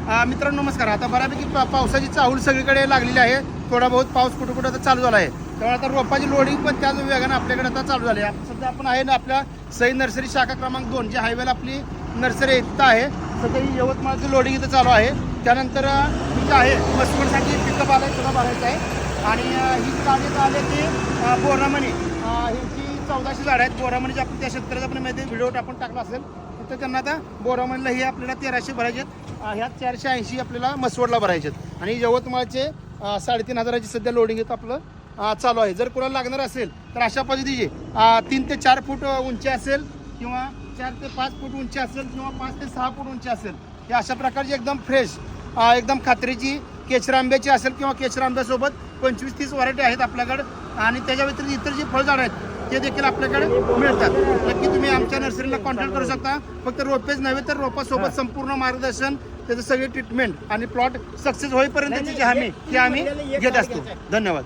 मित्रांनो नमस्कार. आता बऱ्यापैकी पावसाची चाहूल सगळीकडे लागलेली आहे. थोडा बहुत पाऊस कुठं कुठं आता चालू झाला आहे. त्यामुळे आता रोपाची लोडिंग पण त्याच वेगानं आपल्याकडे आता चालू झाली आहे. सध्या आपण आहे ना आपल्या सई नर्सरी शाखा क्रमांक 2 जे हायवेला आपली नर्सरी इथं आहे. सध्या ही यवतमाळची लोडिंग इथं चालू आहे. त्यानंतर ही जी आहे मस्वडसाठी पिकअप आला आहे, तुला भरायचं आहे. आणि ही जी गाडी आले ती बोरामणी ह्यांची 1400 झाडं आहेत. बोरामणीची आपण त्या शेतकऱ्याचा पण मध्ये व्हिडिओ आपण टाकला असेल तर त्यांना आता बोरामणीला ही आपल्याला 1300 भरायचे आहेत. ह्या 480 आपल्याला मसवडला भरायचे आहेत. आणि यवतमाळचे 3500ची सध्या लोडिंग येतं आपलं चालू आहे. जर कोणाला लागणार असेल तर अशा पद्धतीचे 3 ते 4 फूट उंची असेल किंवा 4 ते 5 फूट उंची असेल किंवा 5 ते 6 फूट उंची असेल हे अशा प्रकारची एकदम फ्रेश एकदम खात्रीची केशर आंब्याची असेल किंवा केशर आंब्यासोबत 25-30 व्हरायटी आहेत आपल्याकडे. आणि त्याच्या व्यतिरिक्त इतर जी फळझाडं आहेत ते देखील आपल्याकडे मिळतात. नक्की तुम्ही आमच्या नर्सरीला कॉन्टॅक्ट करू शकता. फक्त रोपेच नव्हे तर रोपासोबत संपूर्ण मार्गदर्शन त्याचं सगळी ट्रीटमेंट आणि प्लॉट सक्सेस होईपर्यंतची जी हमी ती आम्ही घेत असतो. धन्यवाद.